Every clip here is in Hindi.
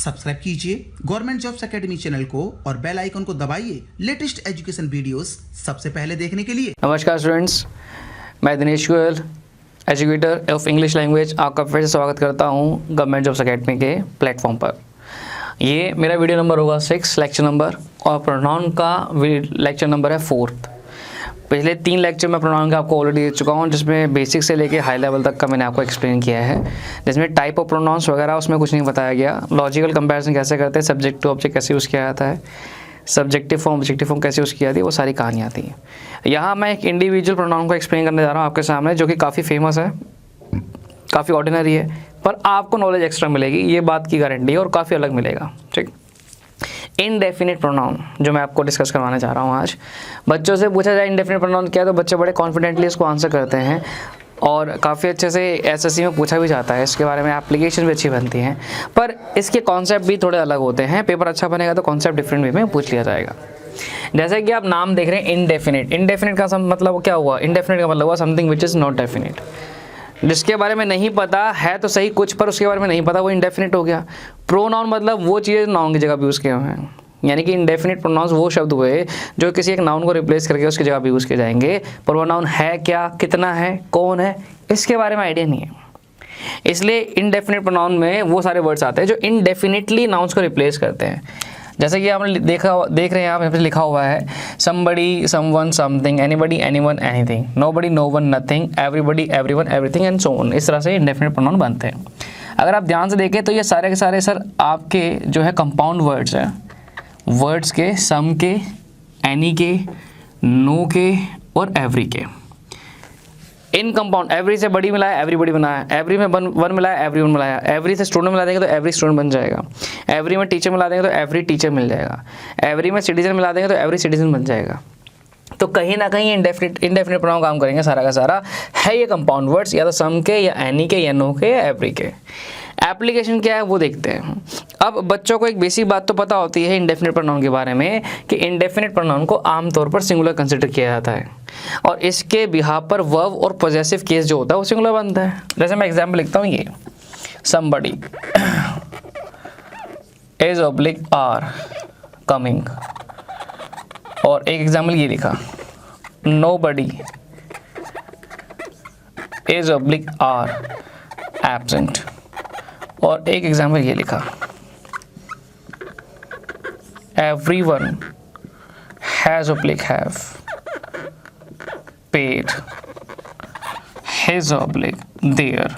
सब्सक्राइब कीजिए गवर्नमेंट जॉब्स एकेडमी चैनल को और बेल आइकन को दबाइए लेटेस्ट एजुकेशन वीडियोस सबसे पहले देखने के लिए। नमस्कार स्टूडेंट्स, मैं Dinesh Goyal, educator of English language, आपका फिर से स्वागत करता हूं गवर्नमेंट जॉब्स एकेडमी के प्लेटफॉर्म पर। ये मेरा वीडियो नंबर होगा 6 लेक्चर नंबर, और प्रोनाउन का लेक्चर नंबर है 4th। पिछले 3 लेक्चर में प्रोनाउन का आपको ऑलरेडी दे चुका हूँ, जिसमें बेसिक से लेके हाई लेवल तक का मैंने आपको एक्सप्लेन किया है, जिसमें टाइप ऑफ प्रोनाउंस वगैरह उसमें कुछ नहीं बताया गया। लॉजिकल कंपैरिजन कैसे करते हैं, सब्जेक्ट टू ऑब्जेक्ट कैसे यूज़ किया जाता है, सब्जेक्टिव फॉर्म ऑब्जेक्टिव फॉर्म कैसे यूज़ की जाती है, वो सारी कहानियाँ थी। यहाँ मैं एक इंडिविजुअल प्रोनाउन को एक्सप्लेन करने जा रहा हूँ आपके सामने, जो कि काफ़ी फेमस है, काफ़ी ऑर्डिनरी है, पर आपको नॉलेज एक्स्ट्रा मिलेगी, ये बात की गारंटी है, और काफ़ी अलग मिलेगा। ठीक, इनडेफिनिट प्रोनाउन जो मैं आपको डिस्कस करवाने जा रहा हूँ आज। बच्चों से पूछा जाए इनडेफिनिट प्रोनाउन क्या है, तो बच्चे बड़े कॉन्फिडेंटली इसको आंसर करते हैं, और काफ़ी अच्छे से एसएससी में पूछा भी जाता है इसके बारे में, एप्लीकेशन भी अच्छी बनती हैं, पर इसके कॉन्सेप्ट भी थोड़े अलग होते हैं। पेपर अच्छा बनेगा तो कॉन्सेप्ट डिफरेंट वे में पूछ लिया जाएगा। जैसे कि आप नाम देख रहे हैं इनडेफिनिट, इनडेफिनिट का मतलब क्या हुआ? इनडेफिनिट का मतलब हुआ something which is not definite, जिसके बारे में नहीं पता है तो सही कुछ, पर उसके बारे में नहीं पता, वो इनडेफिनिट हो गया। प्रोनाउन मतलब वो चीज़ें नाउन की जगह भी यूज़ किए हुए हैं, यानी कि इनडेफिनिट प्रोनाउंस वो शब्द हुए जो किसी एक नाउन को रिप्लेस करके उसकी जगह भी यूज़ किए जाएंगे, पर वो नाउन है क्या, कितना है, कौन है, इसके बारे में आइडिया नहीं है। इसलिए इनडेफिनिट प्रोनाउन में वो सारे वर्ड्स आते हैं जो इनडेफिनिटली नाउन्स को रिप्लेस करते हैं। जैसे कि आपने देख रहे हैं, आप यहाँ पे लिखा हुआ है somebody, someone, something, anybody, anyone, anything, nobody, known, nothing, everybody, everyone, everything and so on. इस तरह से इनडेफिनिट प्रोनाउन बनते हैं। अगर आप ध्यान से देखें तो ये सारे के सारे सर आपके जो है कंपाउंड वर्ड्स हैं, वर्ड्स के, सम के, एनी के, नो के और एवरी के। इन कंपाउंड, एवरी से बड़ी मिलाया एवरीबडी बनाया, एवरी में वन मिलाया एवरीवन मिलाया, एवरी से स्टूडेंट मिला देंगे तो एवरी स्टूडेंट बन जाएगा, एवरी में टीचर मिला देंगे तो एवरी टीचर मिल जाएगा, एवरी में सिटीजन मिला देंगे तो एवरी सिटीजन बन जाएगा। तो कहीं ना कहीं इनडेफिनिट प्रोनाउन काम करेंगे सारा का सारा। है ये कंपाउंड वर्ड्स या तो सम के या एनी के या नो के या एवरी के। एप्लीकेशन क्या है वो देखते हैं। अब बच्चों को एक बेसिक बात तो पता होती है इंडेफिनिट प्रोनाउन के बारे में, कि इंडेफिनिट प्रोनाउन को आमतौर पर सिंगुलर कंसिडर किया जाता है, और इसके बिहाफ पर वर्ब और पॉजेसिव केस जो होता है वो सिंगुलर बनता है। जैसे मैं एग्जाम्पल लिखता हूँ, ये somebody is oblique are coming, और एक एग्जाम्पल ये लिखा nobody is oblique are absent, और एक एग्जाम्पल ये लिखा everyone has oblique have paid his oblique their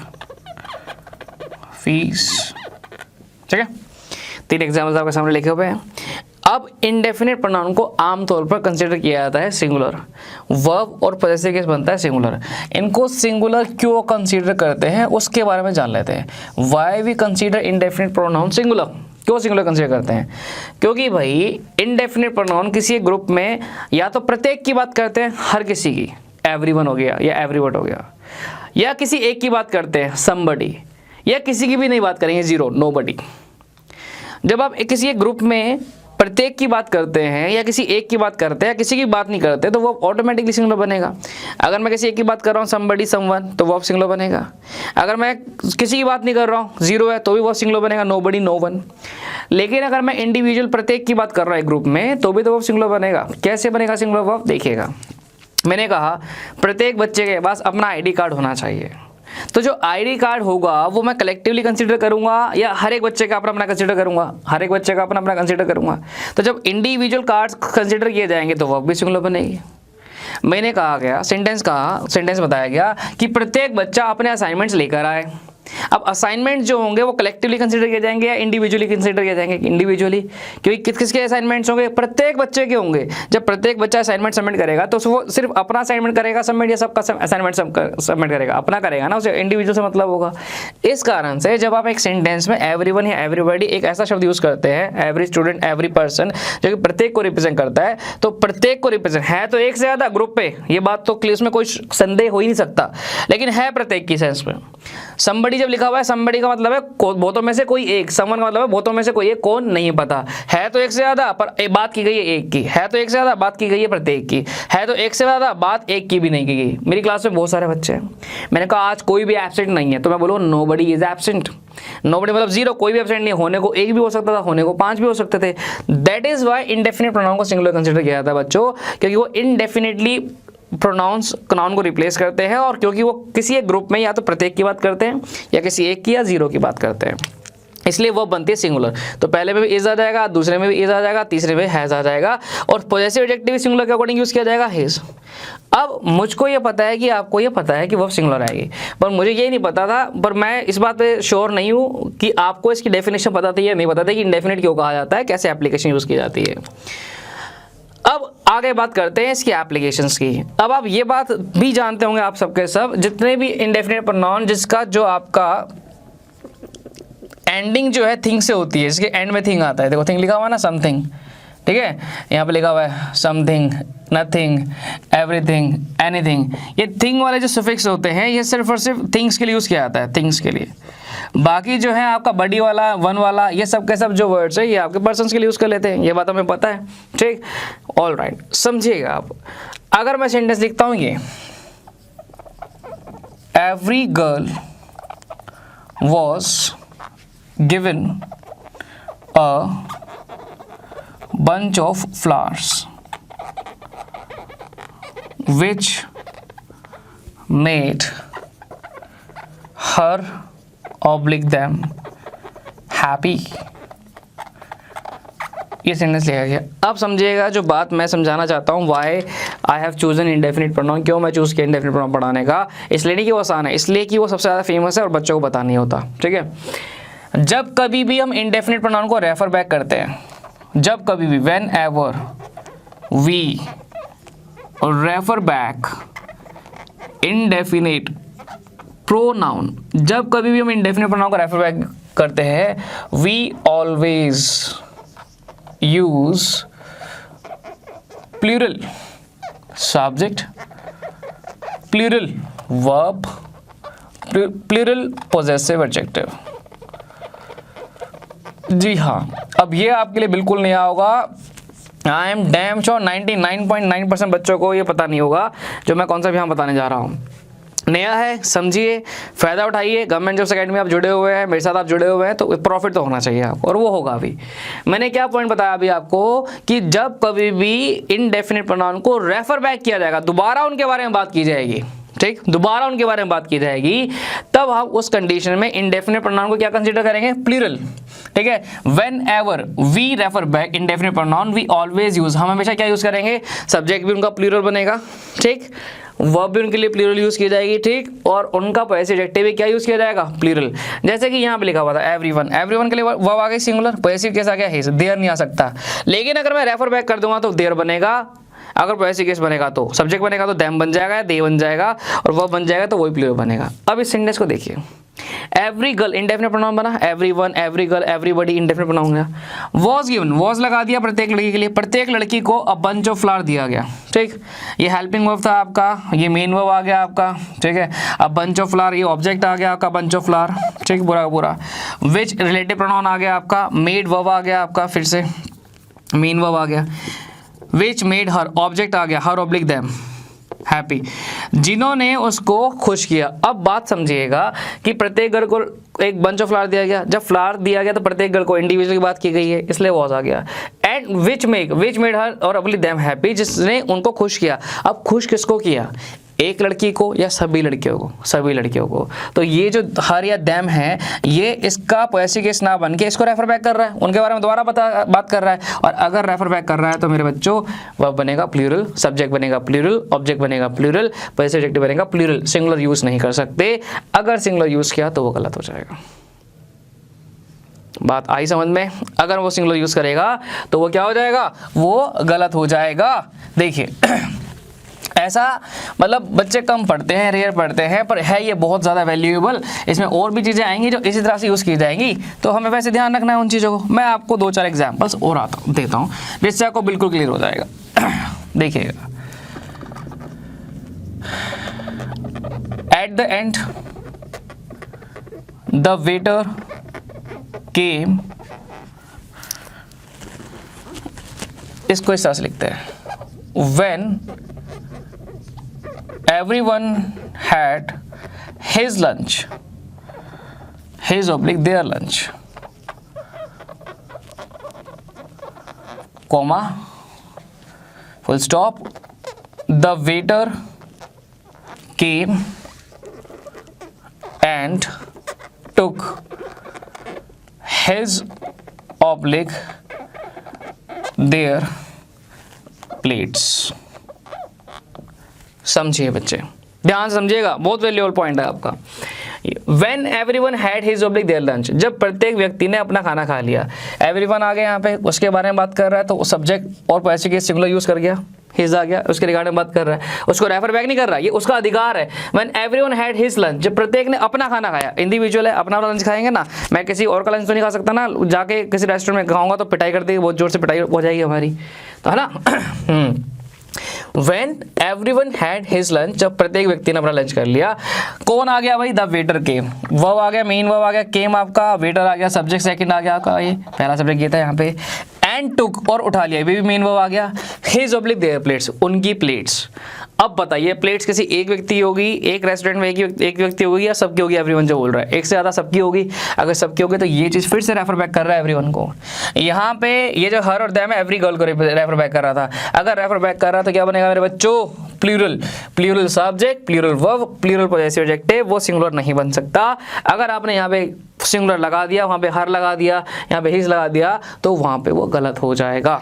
fees. ठीक है, 3 एग्जाम्पल्स आपके सामने लिखे हुए हैं। अब इंडेफिनिट प्रोनाउन को आमतौर पर कंसीडर किया जाता है सिंगुलर, वर्ब और पॉजेसिव केस बनता है सिंगुलर। इनको सिंगुलर क्यों कंसीडर करते हैं उसके बारे में जान लेते हैं। Why we consider indefinite pronoun singular, क्यों सिंगुलर कंसीडर करते हैं? क्योंकि भाई इंडेफिनिट प्रोनाउन किसी एक ग्रुप में या तो प्रत्येक की बात करते हैं, हर किसी की, एवरीवन हो गया या एवरीवन हो गया, या किसी एक की बात करते हैं, समबडी, या किसी की भी नहीं बात करेंगे, जीरो, नोबडी। जब आप किसी एक ग्रुप में प्रत्येक की बात करते हैं या किसी एक की बात करते हैं या किसी की बात नहीं करते, तो वो ऑटोमेटिकली सिंगुलर बनेगा। अगर मैं किसी एक की बात कर रहा हूँ, समबडी, समवन, तो वो सिंगुलर बनेगा। अगर मैं किसी की बात नहीं कर रहा हूँ, जीरो है, तो भी वो सिंगुलर बनेगा, नोबडी, नोवन। लेकिन अगर मैं इंडिविजुअल प्रत्येक की बात कर रहा हूँ एक ग्रुप में, तो भी तो वो सिंगुलर बनेगा। कैसे बनेगा सिंगुलर वर्ब? देखिएगा, मैंने कहा प्रत्येक बच्चे के पास अपना आईडी कार्ड होना चाहिए, तो जो आईडी कार्ड होगा वो मैं कलेक्टिवली कंसीडर करूंगा या हर एक बच्चे का अपना अपना कंसीडर करूंगा? हर एक बच्चे का अपना अपना कंसीडर करूंगा। तो जब इंडिविजुअल कार्ड्स कंसीडर किए जाएंगे तो वर्ब भी सिंगुलर बनेगी। मैंने सेंटेंस बताया गया कि प्रत्येक बच्चा अपने असाइनमेंट्स लेकर आए। अब असाइनमेंट जो होंगे वो कलेक्टिवली कंसीडर किए जाएंगे या इंडिविजुअली कंसीडर किए जाएंगे? इंडिविजुअली, क्योंकि किस किसके असाइनमेंट्स होंगे? प्रत्येक बच्चे के होंगे। जब प्रत्येक बच्चा असाइनमेंट सबमिट करेगा तो वो सिर्फ अपना असाइनमेंट करेगा सबमिट, या सबका असाइनमेंट सबमिट करेगा? अपना करेगा ना, उसे इंडिविजुअल से मतलब होगा। इस कारण से जब आप एक सेंटेंस में एवरीवन या एवरीबॉडी एक ऐसा शब्द यूज करते हैं, एवरी स्टूडेंट, एवरी पर्सन, जो कि प्रत्येक को रिप्रेजेंट करता है, तो प्रत्येक को रिप्रेजेंट है तो एक से ज्यादा ग्रुप पे, ये बात तो क्लियर, में कोई संदेह हो ही नहीं सकता, लेकिन है प्रत्येक की सेंस में। somebody जब लिखा हुआ है, somebody का मतलब है बहुतों में से कोई एक, someone का मतलब है बहुतों में से कोई एक, कौन नहीं पता, है तो एक से ज़्यादा पर बात की गई है एक की, है तो एक से ज़्यादा बात की गई है प्रत्येक की, है तो एक से ज़्यादा बात एक की भी नहीं की गई। मेरी क्लास में बहुत सारे बच्चे हैं, मैंने कहा आज कोई भी एब्सेंट नहीं है, तो मैं बोलूँ nobody is absent, nobody मतलब जीरो, कोई भी एब्सेंट नहीं, होने को एक भी हो सकता था, होने को 5 भी हो सकते थे। That is why indefinite pronoun को सिंगुलर कंसिडर किया जाता है बच्चों, क्योंकि वो इनडेफिनेटली प्रोनाउंस नाउन को रिप्लेस करते हैं, और क्योंकि वो किसी एक ग्रुप में या तो प्रत्येक की बात करते हैं या किसी एक की या जीरो की बात करते हैं, इसलिए वो बनती है सिंगुलर। तो पहले में भी इज आ जाएगा, दूसरे में भी इज आ जाएगा, तीसरे में हैज आ जाएगा, और पॉजेसिव एडजेक्टिव सिंगुलर के अकॉर्डिंग यूज किया जाएगा हिज। अब मुझको ये पता है कि आपको ये पता है कि वो सिंगुलर आएगी, पर मुझे ये नहीं पता था, पर मैं इस बात पे श्योर नहीं हूँ कि आपको इसकी डेफिनेशन पता थी या नहीं पता था कि इंडेफिनिट क्यों कहा जाता है, कैसे एप्लीकेशन यूज की जाती है। अब आगे बात करते हैं इसकी एप्लीकेशंस की। अब आप ये बात भी जानते होंगे आप सबके सब, जितने भी इंडेफिनिट प्रोनाउन जिसका जो आपका एंडिंग जो है थिंग से होती है, इसके एंड में थिंग आता है, देखो थिंग लिखा हुआ है ना, समथिंग, ठीक है, यहाँ पे लिखा हुआ है समथिंग, नथिंग, एवरीथिंग, एनीथिंग। ये थिंग वाले जो सफिक्स होते हैं ये सिर्फ और सिर्फ थिंग्स के लिए यूज़ किया जाता है, थिंग्स के लिए। बाकी जो है आपका बडी वाला, वन वाला, ये सब के सब जो वर्ड्स है ये आपके पर्सन्स के लिए यूज़ कर लेते हैं, ये बात हमें पता है, ठीक। ऑल राइट, समझिएगा आप। अगर मैं सेंटेंस लिखता हूँ ये, every girl was given a bunch of flowers which made her oblique them happy। ये सेंटेंस लिखा गया। अब समझिएगा जो बात मैं समझाना चाहता हूँ, why I have chosen indefinite pronoun, क्यों मैं चूज़ किया इंडेफिनिट प्रोनाउन पढ़ाने का, इसलिए नहीं कि वो आसान है, इसलिए कि वो सबसे ज़्यादा फेमस है और बच्चों को पता नहीं होता, ठीक है। जब कभी भी हम इंडेफिनिट प्रोनाउन को रेफर बैक करते हैं, जब कभी भी, whenever we refer back indefinite pronoun, जब कभी भी हम इंडेफिनिट प्रोनाउन को रेफर बैक करते हैं, we always use plural subject, plural verb, plural possessive adjective. जी हाँ, अब ये आपके लिए बिल्कुल नया होगा। आई एम डैम श्योर 99.9% बच्चों को ये पता नहीं होगा जो मैं कौन सा यहाँ बताने जा रहा हूँ। नया है, समझिए, फ़ायदा उठाइए। गवर्नमेंट जॉब्स अकेडमी आप जुड़े हुए हैं, मेरे साथ आप जुड़े हुए हैं, तो प्रॉफिट तो होना चाहिए आपको, और वो होगा अभी। मैंने क्या पॉइंट बताया अभी आपको कि जब कभी भी इनडेफिनिट प्रोनाउन को रेफर बैक किया जाएगा, दोबारा उनके बारे में बात की जाएगी, ठीक, दोबारा उनके बारे में बात की जाएगी, तब हम उस कंडीशन में इंडेफिनिट प्रोनाउन को क्या कंसीडर करेंगे, प्लूरल, ठीक है। Whenever we refer back indefinite pronoun we always use, हम हमेशा क्या यूज करेंगे, सब्जेक्ट भी उनका प्लूरल बनेगा, ठीक, वर्ब भी उनके लिए प्लूरल यूज की जाएगी, ठीक, और उनका पॉजेसिव एडजेक्टिव भी क्या यूज किया जाएगा, प्लूरल। जैसे कि यहाँ पे लिखा हुआ था एवरीवन, एवरीवन के लिए वर्ब आ गई सिंगुलर, पॉजेसिव कैसा आ गया, हिज, देयर नहीं आ सकता। लेकिन अगर मैं रेफर बैक कर दूंगा तो देयर बनेगा, अगर पॉजेसिव केस बनेगा तो सब्जेक्ट बनेगा तो देम बन जाएगा, दे बन जाएगा, और वर्ब बन जाएगा तो वही प्लूरल बनेगा। अब इस सेंटेंस को देखिए, एवरी गर्ल इंडेफिनिट प्रोनाउन बना, everyone, every girl, everybody indefinite pronoun गया। वॉज गिवन, वॉज लगा दिया प्रत्येक लड़की के लिए, प्रत्येक लड़की को अ बंच ऑफ फ्लावर दिया गया, ठीक, ये हेल्पिंग वर्ब था आपका, ये मेन वर्ब आ गया आपका, ठीक है। अ बंच ऑफ फ्लावर, ये ऑब्जेक्ट आ गया आपका बंच ऑफ फ्लावर, ठीक, पूरा का पूरा। विच रिलेटिव प्रोनाउन आ गया आपका, मेड वर्ब आ गया आपका, फिर से मेन वर्ब आ गया। विच मेड हर, ऑब्जेक्ट आ गया, हर ऑब्लिक देम हैप्पी, जिन्होंने उसको खुश किया। अब बात समझिएगा कि प्रत्येक गर्ल को एक बंच ऑफ फ्लावर दिया गया, जब फ्लावर दिया गया तो प्रत्येक गर्ल को इंडिविजुअल की बात की गई है, इसलिए वॉज आ गया। एंड विच मेड हर और ऑब्लिक देम हैप्पी, जिसने उनको खुश किया। अब खुश किसको किया, एक लड़की को या सभी लड़कियों को, सभी लड़कियों को। तो ये जो हर या देम है, ये इसका पॉजेसिव केस ना बन के इसको रेफर बैक कर रहा है, उनके बारे में दोबारा बात कर रहा है। और अगर रेफर बैक कर रहा है तो मेरे बच्चों वर्ब बनेगा प्लूरल, सब्जेक्ट बनेगा प्लूरल, ऑब्जेक्ट बनेगा प्लूरल, पॉजेसिव एडजेक्टिव बनेगा प्लूरल। सिंगुलर यूज नहीं कर सकते, अगर सिंगुलर यूज किया तो वो गलत हो जाएगा। बात आई समझ में? अगर वो सिंगुलर यूज करेगा तो वो क्या हो जाएगा, वो गलत हो जाएगा। देखिए ऐसा मतलब बच्चे कम पढ़ते हैं, रेयर पढ़ते हैं, पर है ये बहुत ज़्यादा वैल्यूएबल। इसमें और भी चीज़ें आएंगी जो इसी तरह से यूज़ की जाएंगी, तो हमें वैसे ध्यान रखना है उन चीज़ों को। मैं आपको 2-4 एग्जाम्पल्स और देता हूँ जिससे आपको बिल्कुल क्लियर हो जाएगा। देखिएगा, at the end the waiter came, इसको इस तरह से लिखते हैं, when everyone had his lunch, his oblique their lunch, comma, full stop, the waiter came and took his oblique their plates. समझिए बच्चे, ध्यान समझिएगा, बहुत वैल्यूएबल पॉइंट है आपका। When everyone had his oblique their lunch, जब प्रत्येक व्यक्ति ने अपना खाना खा लिया, everyone आ गया यहाँ पे, उसके बारे में बात कर रहा है, तो सब्जेक्ट और पैसे के सिंगुलर यूज कर गया, his आ गया, उसके रिगार्डिंग बात कर रहा है, उसको रेफर बैक नहीं कर रहा, ये उसका अधिकार है। When everyone had his lunch, जब प्रत्येक ने अपना खाना खाया, इंडिविजुअल है, अपना लंच खाएंगे ना, मैं किसी और का लंच तो नहीं खा सकता ना, जाके किसी रेस्टोरेंट में खाऊंगा तो पिटाई कर देगी, बहुत जोर से पिटाई हो जाएगी हमारी, तो है ना। When everyone had his lunch, जब प्रत्येक व्यक्ति ने अपना लंच कर लिया, कौन आ गया भाई? द वेटर केम, वर्ब आ गया, मेन वर्ब आ गया, केम आपका, वेटर आ गया, सब्जेक्ट सेकंड आ गया आपका, ये पहला सब्जेक्ट ये था यहाँ पे, एंड टुक और उठा लिया, ये भी मेन वर्ब आ गया, हिज ऑब्लिक देयर प्लेट्स, उनकी प्लेट्स। अब बताइए प्लेट्स किसी एक व्यक्ति होगी, एक रेस्टोरेंट में एक व्यक्ति होगी, या सबकी होगी? एवरीवन जो बोल रहा है, एक से ज़्यादा सबकी होगी। अगर सबकी होगी तो ये चीज़ फिर से रेफर बैक कर रहा है एवरीवन को। यहाँ पे ये जो हर और दैम है, एवरी गर्ल को रेफर बैक कर रहा था। अगर रेफर बैक कर रहा तो क्या बनेगा मेरे बच्चों? Plural, plural subject, plural verb, plural possessive adjective, वो सिंगुलर नहीं बन सकता। अगर आपने यहाँ पे सिंगुलर लगा दिया, वहाँ पे हर लगा दिया, यहाँ पे हिज लगा दिया, तो वहाँ पे वो गलत हो जाएगा।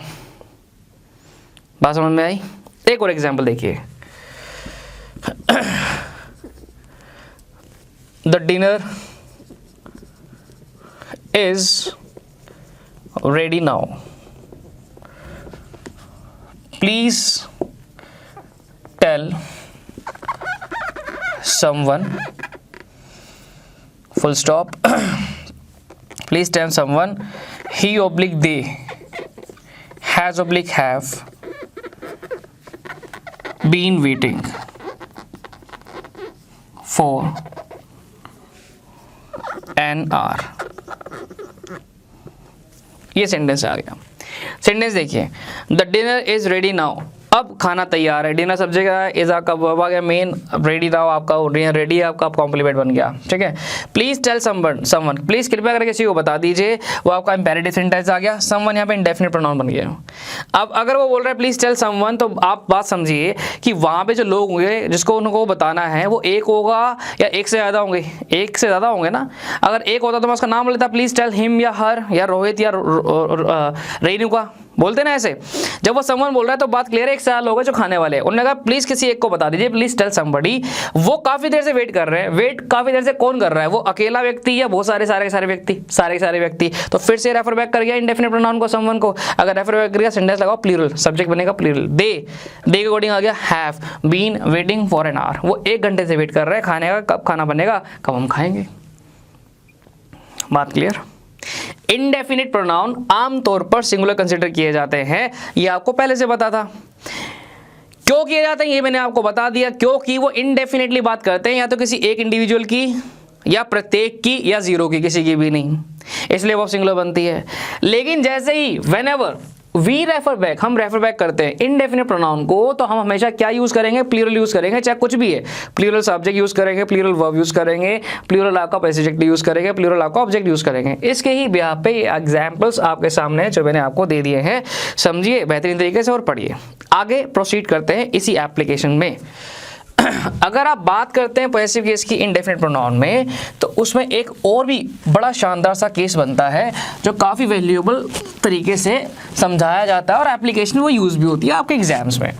बात समझ में आई? एक और एग्जाम्पल देखिए, the dinner is ready now. Please tell someone, full stop, please tell someone, he oblique they, has oblique have been waiting for an hour। ये सेंटेंस आ गया। सेंटेंस देखिए, the dinner is ready now, अब खाना तैयार है, डिनर सब्जेक्ट है, इज आपका वर्ब आ गया मेन, रेडी नाउ आपका डिनर रेडी है, आपका कॉम्प्लीमेंट बन गया, ठीक है। प्लीज टेल समवन, प्लीज कृपया करके किसी को बता दीजिए, वो आपका इंपेरेटिव सेंटेंस आ गया। समवन यहाँ पे इंडेफिनिट प्रोनाउन बन गया। अब अगर वो बोल रहा है प्लीज टेल समवन, तो आप बात समझिए कि वहाँ पे जो लोग होंगे जिसको उनको बताना है, वो एक होगा या एक से ज़्यादा होंगे? एक से ज़्यादा होंगे ना। अगर एक होता तो मैं उसका नाम लेता, प्लीज टेल हिम या हर या रोहित या रेनू का, बोलते ना ऐसे। जब वो समवन बोल रहा है तो बात क्लियर है, एक साल होगा जो खाने वाले हैं। उन्होंने कहा प्लीज किसी एक को बता दीजिए, प्लीज टेल समबडी। वो काफी देर से वेट कर रहे हैं। वेट काफी देर से कौन कर रहा है? वो अकेला व्यक्ति या बहुत सारे व्यक्ति? तो फिर से रेफर बैक कर गया इंडेफिनिट प्रोनाउन को, समवन को। अगर रेफर बैक कर गया, सेंटेंस लगाओ प्लूरल, सब्जेक्ट बनेगा प्लूरल। दे के अकॉर्डिंग आ गया have been waiting for an hour, वो 1 घंटे से वेट कर रहे हैं खाने का। कब खाना बनेगा? कब हम खाएंगे। बात क्लियर? इंडेफिनिट प्रोनाउन आमतौर पर सिंगुलर कंसीडर किए जाते हैं, ये आपको पहले से पता था। क्यों किए जाते हैं ये मैंने आपको बता दिया, क्योंकि वो इनडेफिनेटली बात करते हैं, या तो किसी एक इंडिविजुअल की, या प्रत्येक की, या जीरो की, किसी की भी नहीं, इसलिए वो सिंगुलर बनती है। लेकिन जैसे ही व्हेनेवर वी रेफर बैक, हम रेफर बैक करते हैं इनडेफिनिट प्रोनाउन को, तो हम हमेशा क्या यूज करेंगे? प्लूरल यूज करेंगे, चाहे कुछ भी है। प्लूरल सब्जेक्ट यूज करेंगे, प्लूरल वर्ब यूज करेंगे, प्लूरल आपका पैसिव यूज करेंगे, प्लूरल आपका ऑब्जेक्ट यूज करेंगे। इसके ही बिहार पे एग्जाम्पल्स आपके सामने जो मैंने आपको दे दिए हैं, समझिए बेहतरीन तरीके से और पढ़िए। आगे प्रोसीड करते हैं इसी एप्लीकेशन में। अगर आप बात करते हैं पॉसेसिव केस की इंडेफिनिट प्रोनाउन में, तो उसमें एक और भी बड़ा शानदार सा केस बनता है जो काफ़ी वैल्यूएबल तरीके से समझाया जाता है और एप्लीकेशन वो यूज़ भी होती है आपके एग्जाम्स में।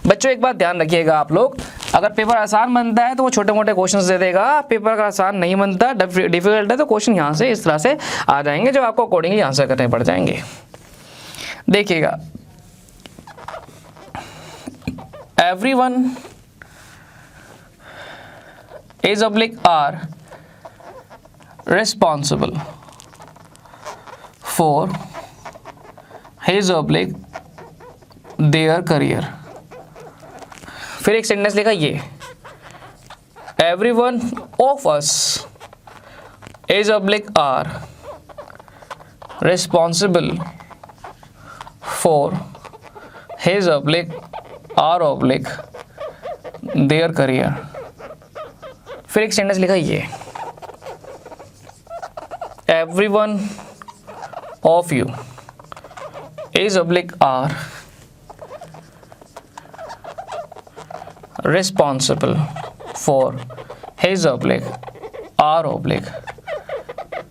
बच्चों एक बात ध्यान रखिएगा आप लोग, अगर पेपर आसान बनता है तो वो छोटे मोटे क्वेश्चंस दे देगा। पेपर अगर आसान नहीं बनता, डिफिकल्ट है, तो क्वेश्चन यहाँ से इस तरह से आ जाएंगे जो आपको अकॉर्डिंगली आंसर करने पड़ जाएंगे। देखिएगा, everyone is oblique are responsible for his oblique their career। फिर एक सेंटेंस लिखा ये, everyone of us is oblique are responsible for his oblique are oblique their career। फिर एक सेंटेंस लिखा ये, everyone of you is oblique are responsible for his oblique are oblique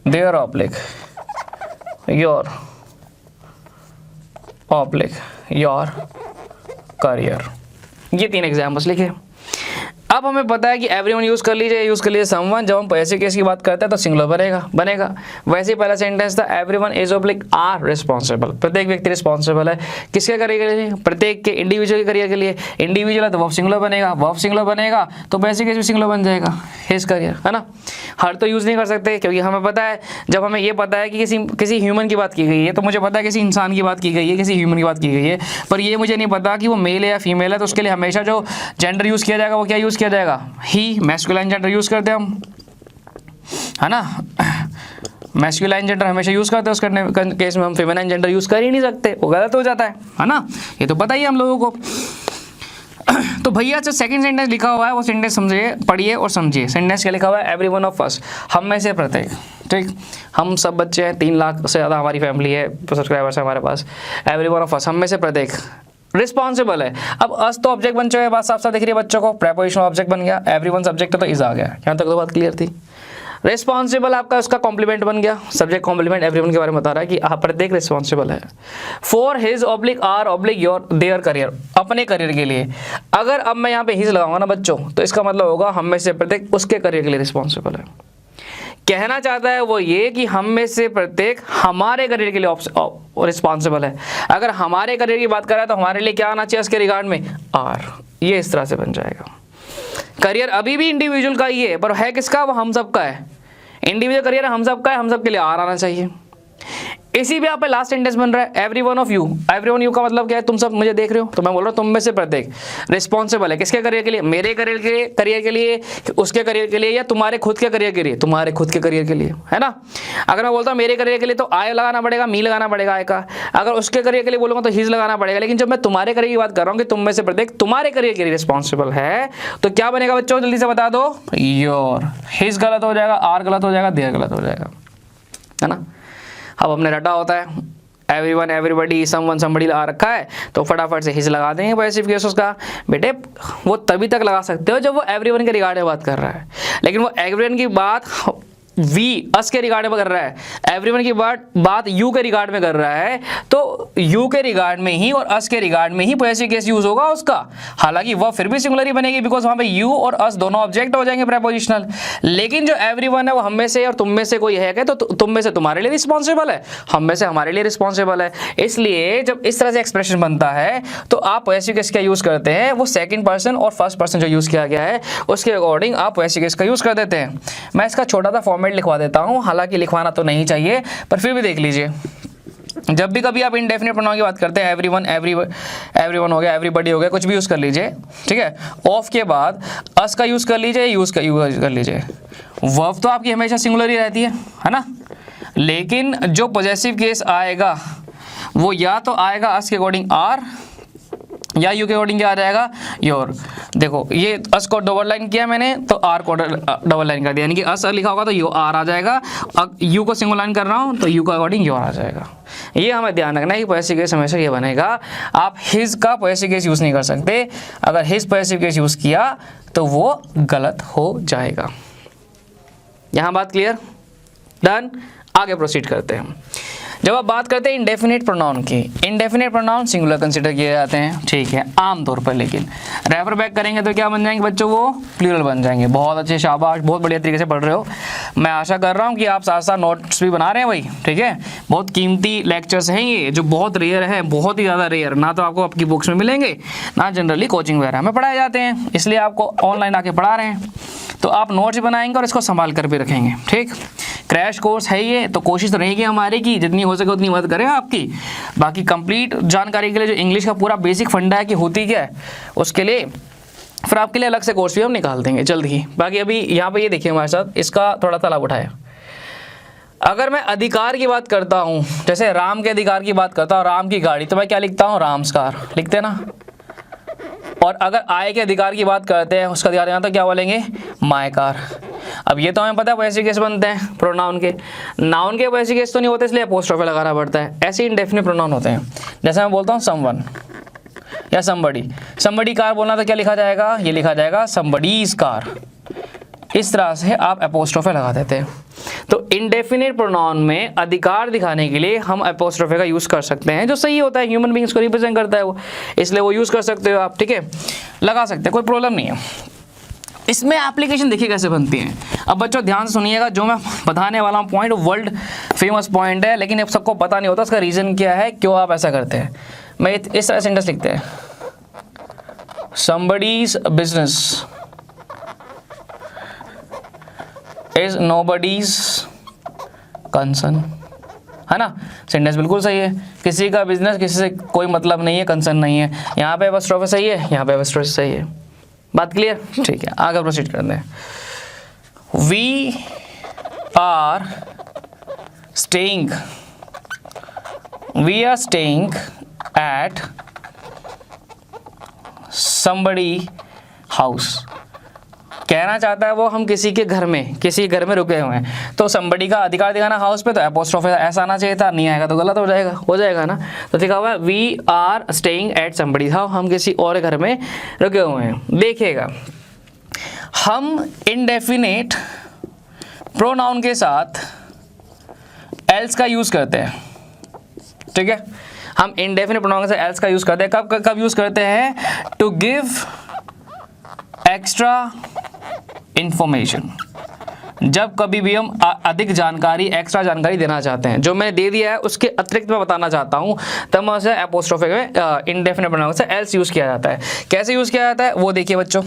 their oblique your oblique your career। ये 3 एग्जाम्पल्स लिखे। अब हमें पता है कि एवरीवन यूज कर लीजिए समवन। जब हम पैसिव केस की बात करते हैं तो सिंगुलर बनेगा। वैसे ही पहला सेंटेंस था everyone is oblique are responsible, प्रत्येक व्यक्ति रिस्पॉन्सिबल है किसके करियर के लिए, प्रत्येक के इंडिविजुअल करियर के लिए। इंडिविजुअल है तो वर्ब सिंगुलर बनेगा तो पैसिव केस भी सिंगुलर बन जाएगा, हिज करियर, है ना। हर तो यूज नहीं कर सकते क्योंकि हमें पता है, जब हमें ये पता है कि किसी ह्यूमन की बात की गई है तो मुझे पता है किसी इंसान की बात की गई है, किसी ह्यूमन की बात की गई है, पर ये मुझे नहीं पता कि वो मेल है या फीमेल है। तो उसके लिए हमेशा जो जेंडर यूज किया जाएगा वो क्या यूज किया जाएगा, ही, मैस्कुलाइन जेंडर यूज करते हैं हम, है ना। मैस्कुलाइन जेंडर हमेशा यूज करते हैं, उस केस में हम फेमिनाइन जेंडर यूज कर ही नहीं सकते, वो गलत हो जाता है ना। ये तो पता ही है हम लोगों को। तो भैया जो सेकंड सेंटेंस लिखा हुआ है वो सेंटेंस समझिए, पढ़िए और समझिए। सेंटेंस क्या लिखा हुआ है, एवरी वन ऑफ अस, हम में से प्रत्येक, ठीक। हम सब बच्चे हैं, 3 लाख से ज़्यादा हमारी फैमिली है, सब्सक्राइबर्स है हमारे पास। एवरी वन ऑफ अस, हम में से प्रत्येक रिस्पॉन्सिबल है। अब अस तो ऑब्जेक्ट बन चुके हैं, बात साफ साफ दिख रही है बच्चों को, प्रेपोजिशन ऑब्जेक्ट बन गया, एवरीवन सब्जेक्ट है तो इज आ गया। यहाँ तक तो बात क्लियर थी। रिस्पॉन्सिबल आपका उसका कॉम्प्लीमेंट बन गया, सब्जेक्ट कॉम्प्लीमेंट एवरीवन के बारे में बता रहा है कि आप प्रत्येक रिस्पॉन्सिबल है for his oblique are oblique your their career, अपने करियर के लिए। अगर अब मैं यहाँ पे हिज लगाऊंगा ना बच्चों, तो इसका मतलब होगा हम में से प्रत्येक उसके करियर के लिए रिस्पॉन्सिबल है। कहना चाहता है वो ये कि हम में से प्रत्येक हमारे करियर के लिए रिस्पॉन्सिबल है। अगर हमारे करियर की बात कर रहा है तो हमारे लिए क्या आना चाहिए उसके रिगार्ड में, आर। ये इस तरह से बन जाएगा। करियर अभी भी इंडिविजुअल का ही है, पर है किसका, वो हम सब का है। इंडिविजुअल करियर हम सब का है, हम सब के लिए आर आना चाहिए। इसी पे यहाँ पे लास्ट सेंटेंस बन रहा है every one of you. Every one you का मतलब क्या है, तुम सब मुझे देख रहे हो, तो मैं बोल रहा हूँ तुम में से प्रत्येक रिस्पॉन्सिबल है किसके करियर के लिए, मेरे करियर के लिए, उसके करियर के लिए, या तुम्हारे खुद के करियर के लिए, तुम्हारे खुद के करियर के लिए, है ना। अगर मैं बोलता हूँ मेरे करियर के लिए तो आई लगाना पड़ेगा, मी लगाना पड़ेगा आई का। अगर उसके करियर के लिए बोलूँगा तो हिज लगाना पड़ेगा। लेकिन जब मैं तुम्हारे करियर की बात कर रहा हूँ कि तुम में से प्रत्येक तुम्हारे करियर के लिए रिस्पॉन्सिबल है, तो क्या बनेगा बच्चों, जल्दी से बता दो, योर। हिज गलत हो जाएगा, आर गलत हो जाएगा, देयर गलत हो जाएगा, है ना। अब हमने रटा होता है एवरीवन, एवरीबॉडी, समवन, समबडी आ रखा है, तो फटाफट से हिज लगा देंगे पैसिव केस उसका। बेटे वो तभी तक लगा सकते हो जब वो एवरीवन के रिगार्ड में बात कर रहा है, लेकिन वो एवरीवन की बात वी अस के रिगार्ड में कर रहा है, एवरीवन की बात यू के रिगार्ड में कर रहा है, तो यू के रिगार्ड में ही और अस के रिगार्ड में ही पैसिव केस यूज होगा उसका। हालांकि वह फिर भी सिंगुलर ही बनेगी, बिकॉज वहां पे यू और अस दोनों ऑब्जेक्ट हो जाएंगे प्रेपोजिशनल। लेकिन जो एवरीवन है वो हम में से और तुम में से कोई है क्या, तो तुम में से तुम्हारे लिए रिस्पॉन्सिबल है, हम में से हमारे लिए रिस्पॉन्सिबल है। इसलिए जब इस तरह से एक्सप्रेशन बनता है तो आप पैसिव केस का यूज करते हैं, वो सेकंड पर्सन और फर्स्ट पर्सन जो यूज किया गया है उसके अकॉर्डिंग आप पैसिव केस का यूज कर देते हैं। मैं इसका छोटा सा फॉर्मेट लिखवा देता हूं, हालांकि लिखवाना तो नहीं चाहिए पर फिर भी देख लीजिए। जब भी कभी आप इंडेफिनिट प्रोनाउन की बात करते हैं, एवरीवन, एवरीवन हो गया, एवरीबॉडी हो गया, कुछ भी यूज कर लीजिए, ठीक है। ऑफ के बाद अस का यूज कर लीजिए, यूज कर लीजिए। वर्ब तो आपकी हमेशा सिंगुलर ही रहती है ना। लेकिन जो पॉजेसिव केस आएगा वो या तो आएगा अस के अकॉर्डिंग आर, या यू के अकॉर्डिंग क्या आ जाएगा, योर। देखो ये अस को डबल लाइन किया मैंने तो आर को डबल लाइन कर दिया, यानी कि अस लिखा होगा तो यू आर आ जाएगा। अब यू को सिंगल लाइन कर रहा हूँ तो यू का अकॉर्डिंग योर आ जाएगा। ये हमें ध्यान रखना है कि पैसिव केस हमेशा ये बनेगा। आप हिज का पैसिव केस यूज़ नहीं कर सकते, अगर हिज पैसिव केस यूज़ किया तो वो गलत हो जाएगा। यहाँ बात क्लियर, डन। आगे प्रोसीड करते हैं। जब आप बात करते हैं इंडेफिनिट प्रोनाउन की, इंडेफिनिट प्रोनाउन सिंगुलर कंसीडर किए जाते हैं, ठीक है, आमतौर पर। लेकिन रेफर बैक करेंगे तो क्या बन जाएंगे बच्चों, वो प्लूरल बन जाएंगे। बहुत अच्छे, शाबाश, बहुत बढ़िया तरीके से पढ़ रहे हो। मैं आशा कर रहा हूँ कि आप साथ साथ नोट्स भी बना रहे हैं भाई, ठीक है। बहुत कीमती लेक्चर्स हैं ये, जो बहुत रेयर हैं, बहुत ही ज़्यादा रेयर, ना तो आपको आपकी बुक्स में मिलेंगे ना जनरली कोचिंग वगैरह में पढ़ाए जाते हैं, इसलिए आपको ऑनलाइन आके पढ़ा रहे हैं। तो आप नोट्स बनाएंगे और इसको संभाल कर भी रखेंगे, ठीक। क्रैश कोर्स है ये, तो कोशिश तो रहेगी हमारी कि जितनी हो सके उतनी मदद करें आपकी। बाकी कंप्लीट जानकारी के लिए जो इंग्लिश का पूरा बेसिक फंडा है कि होती क्या है, उसके लिए फिर आपके लिए अलग से कोर्स भी हम निकाल देंगे जल्द ही। बाकी अभी यहाँ पे ये देखिए हमारे साथ, इसका थोड़ा सा लाभ उठाया। अगर मैं अधिकार की बात करता हूँ, जैसे राम के अधिकार की बात करता हूँ, राम की गाड़ी, तो मैं क्या लिखता हूँ, राम्स कार लिखते हैं ना। और अगर आय के अधिकार की बात करते हैं, उसका अधिकार यहाँ तो क्या बोलेंगे, माय कार। अब ये तो हमें पता है पॉसेसिव केस बनते हैं प्रोनाउन के, नाउन के पॉसेसिव केस तो नहीं होते, इसलिए अपोस्ट्रोफी लगाना पड़ता है। ऐसे इंडेफिनिट प्रोनाउन होते हैं, जैसे मैं बोलता हूँ समवन या समबडी कार बोलना तो क्या लिखा जाएगा, ये लिखा जाएगा समबडीज कार। इस तरह से आप अपोस्ट्रोफी लगा देते हैं। तो इंडेफिनिट प्रोनाउन में अधिकार दिखाने के लिए हम अपोस्ट्रोफी का यूज़ कर सकते हैं, जो सही होता है, ह्यूमन बींग्स को रिप्रेजेंट करता है वो, इसलिए वो यूज़ कर सकते हो आप, ठीक है, लगा सकते हैं, कोई प्रॉब्लम नहीं है। इसमें एप्लीकेशन देखिए कैसे बनती है। अब बच्चों ध्यान से सुनिएगा, जो मैं बताने वाला हूँ पॉइंट वर्ल्ड फेमस पॉइंट है, लेकिन अब सबको पता नहीं होता उसका रीज़न क्या है, क्यों आप ऐसा करते हैं। मैं इस तरह सेंटेंस लिखते हैं, somebody's business is nobody's concern, है ना। सेंटेंस बिल्कुल सही है, किसी का बिजनेस किसी से कोई मतलब नहीं है, कंसर्न नहीं है। यहाँ पे अपोस्ट्रोफी सही है, यहाँ पे अपोस्ट्रोफी सही है। बात क्लियर, ठीक है, आगे प्रोसीड करते हैं। We are staying at somebody house. कहना चाहता है वो हम किसी घर में रुके हुए हैं, तो somebody का अधिकार दिखाना हाउस पे, तो अपोस्ट्रोफी ऐसा आना चाहिए था, नहीं आएगा तो गलत हो जाएगा ना। तो लिखा हुआ है we are staying at somebody house, हम किसी और घर में रुके हुए हैं। देखिएगा, हम इंडेफिनिट प्रोनाउन के साथ एल्स का यूज़ करते हैं, ठीक है। हम इंडेफिनिट प्रोनाउन से एल्स का यूज़ करते हैं, कब यूज़ करते हैं, टू गिव एक्स्ट्रा इंफॉर्मेशन। जब कभी भी हम अधिक जानकारी, एक्स्ट्रा जानकारी देना चाहते हैं, जो मैंने दे दिया है उसके अतिरिक्त मैं बताना चाहता हूँ, तब मैं उसे अपोस्ट्रोफी में इंडेफिनिट प्रोनाउन से एल्स यूज़ किया जाता है। कैसे यूज़ किया जाता है वो देखिए बच्चों,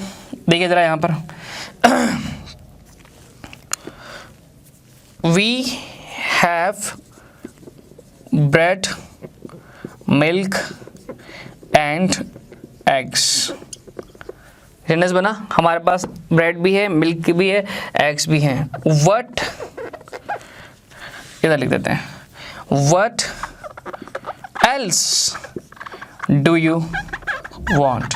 देखिए ज़रा यहाँ पर we have bread, milk and eggs. Sentence बना, हमारे पास ब्रेड भी है, मिल्क भी है, एग्स भी हैं। व्हाट, इधर लिख देते हैं, what else do you want.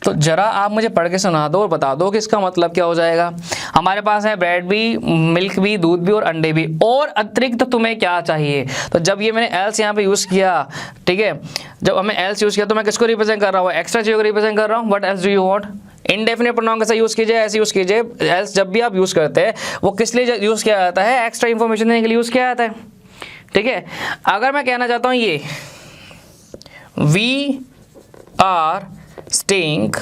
तो जरा आप मुझे पढ़ के सुना दो और बता दो कि इसका मतलब क्या हो जाएगा। हमारे पास है ब्रेड भी, मिल्क भी, दूध भी और अंडे भी, और अतिरिक्त तुम्हें क्या चाहिए। तो जब ये मैंने एल्स यहाँ पे यूज़ किया, ठीक है, जब हमें एल्स यूज़ किया तो मैं किसको रिप्रेजेंट कर रहा हूँ, एक्स्ट्रा चीज़ों को रिप्रेजेंट कर रहा हूँ। What else do you want, indefinite pronoun कैसे यूज़ कीजिए, ऐसे यूज़ कीजिए। एल्स जब भी आप यूज़ करते हैं वो किस लिए यूज़ किया जाता है, एक्स्ट्रा इन्फॉर्मेशन देने के लिए यूज़ किया जाता है, ठीक है। अगर मैं कहना चाहता हूँ ये we are staying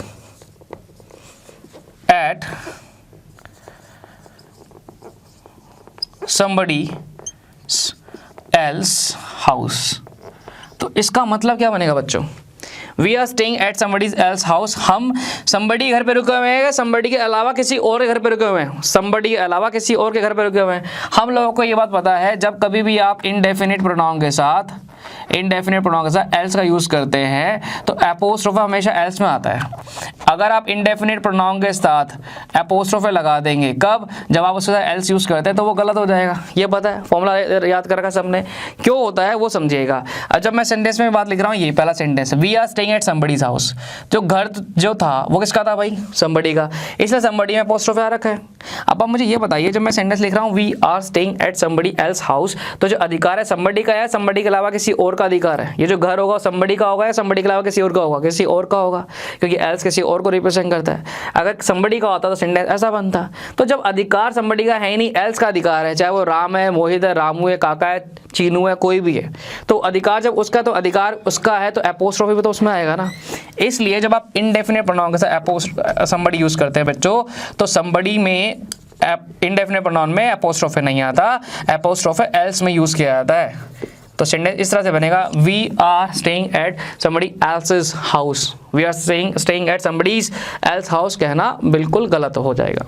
at somebody else house, तो इसका मतलब क्या बनेगा बच्चों, we are staying at somebody else house। हम somebody घर पे रुके हुए हैं, somebody के अलावा किसी और के घर पे रुके हुए हैं, somebody के अलावा किसी और के घर पे रुके हुए हैं। हम लोगों को ये बात पता है, जब कभी भी आप इंडेफिनिट प्रोनाउन के साथ एल्स का यूज़ करते हैं तो अपोस्ट्रोफी हमेशा एल्स में आता है। अगर आप इंडेफिनिट प्रोनाउन के साथ अपोस्ट्रोफी लगा देंगे, कब, जब आप उसके साथ एल्स यूज़ करते हैं, तो वो गलत हो जाएगा। ये पता है, फॉर्मूला याद कर रखा सबने, क्यों होता है वो समझिएगा। अब जब मैं सेंटेंस में बात लिख रहा हूँ, ये पहला sentence, we are staying at somebody's house, जो घर जो था वो किसका था भाई, समबडी का, इसलिए समबडी में अपोस्ट्रोफी आ रखा है। अब आप मुझे ये बताइए, जब मैं सेंटेंस लिख रहा हूँ we are staying at somebody else house, तो जो अधिकार है समबडी का है, समबडी के अलावा किसी और का अधिकार है। ये जो घर होगा समबडी का होगा या समबडी के अलावा किसी और का होगा, किसी और का होगा, क्योंकि एल्स किसी और को रिप्रेजेंट करता है। अगर समबडी का होता तो सेंटेंस ऐसा बनता। तो जब अधिकार समबडी का है ही नहीं, एल्स का अधिकार है, चाहे वो राम है, मोहित है, रामू है, काका है, चीनू है, कोई भी है, तो अधिकार जब उसका, तो अधिकार उसका है, तो अपोस्ट्रोफी भी तो उसमें आएगा ना। इसलिए जब आप इंडेफिनिट प्रोनाउन के साथ समबडी यूज़ करते हैं बच्चों, तो समबडी में इंडेफिनिट प्रोनाउन में अपोस्ट्रोफी नहीं आता, अपोस्ट्रोफी एल्स में यूज़ किया जाता है। तो सेंटेंस इस तरह से बनेगा, we are staying at somebody else's house. We are staying at somebody's else house कहना बिल्कुल गलत हो जाएगा।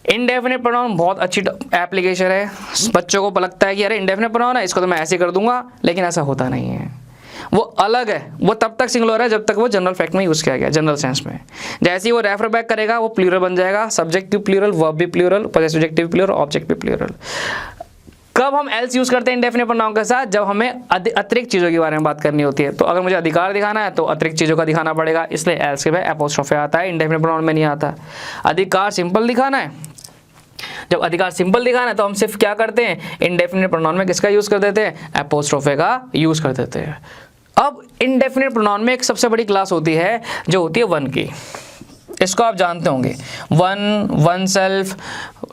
इंडेफिनिट प्रोनाउन बहुत अच्छी एप्लीकेशन है। बच्चों को लगता है कि अरे इंडेफिनिट प्रोनाउन है, इसको तो मैं ऐसे कर दूंगा, लेकिन ऐसा होता नहीं है। वो अलग है, वो तब तक सिंगुलर है जब तक वो जनरल फैक्ट में यूज़ किया गया, जनरल सेंस में। जैसे ही वो रेफर बैक करेगा वो प्लूरल बन जाएगा, सब्जेक्टिव प्लूरल, वर्ब भी plural, possessive adjective plural, object भी प्लूरल। कब हम एल्स यूज़ करते हैं इंडेफिनिट प्रोनाउन के साथ? जब हमें अतिरिक्त चीज़ों के बारे में बात करनी होती है। तो अगर मुझे अधिकार दिखाना है तो अतिरिक्त चीज़ों का दिखाना पड़ेगा, इसलिए एल्स के बाद एपोस्ट्रोफे आता है, इंडेफिनिट प्रोनाउन में नहीं आता। अधिकार सिंपल दिखाना है, जब अधिकार सिंपल दिखाना है तो हम सिर्फ क्या करते हैं, इंडेफिनिट प्रोनाउन में किसका यूज़ कर देते हैं, एपोस्ट्रोफे का यूज़ कर देते हैं। अब इंडेफिनिट प्रोनाउन में एक सबसे बड़ी क्लास होती है जो होती है वन की, इसको आप जानते होंगे, वन, वन सेल्फ,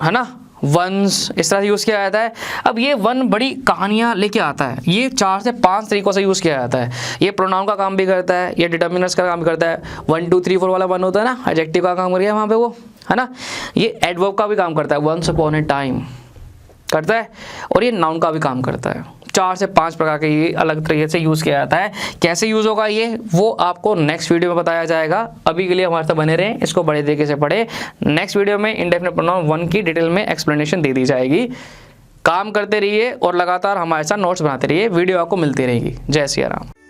है ना, वंस, इस तरह से यूज़ किया जाता है। अब ये वन बड़ी कहानियाँ लेके आता है, ये 4 से 5 तरीक़ों से यूज़ किया जाता है। ये प्रोनाउन का काम भी करता है, ये डिटर्मिनर्स का काम भी करता है। 1 2 3 4 वाला वन होता है ना, एडजेक्टिव का काम कर गया वहाँ पे वो, है ना। ये एडवर्ब का भी काम करता है, वंस अपॉन ए टाइम करता है, और ये नाउन का भी काम करता है। 4 से 5 प्रकार के ये अलग तरीके से यूज़ किया जाता है। कैसे यूज़ होगा ये वो आपको नेक्स्ट वीडियो में बताया जाएगा। अभी के लिए हमारे साथ बने रहें, इसको बड़े तरीके से पढ़े। नेक्स्ट वीडियो में इंडेफिनिट प्रोनाउन वन की डिटेल में एक्सप्लेनेशन दे दी जाएगी। काम करते रहिए और लगातार हमारे साथ नोट्स बनाते रहिए, वीडियो आपको मिलती रहेगी। जय सिया राम।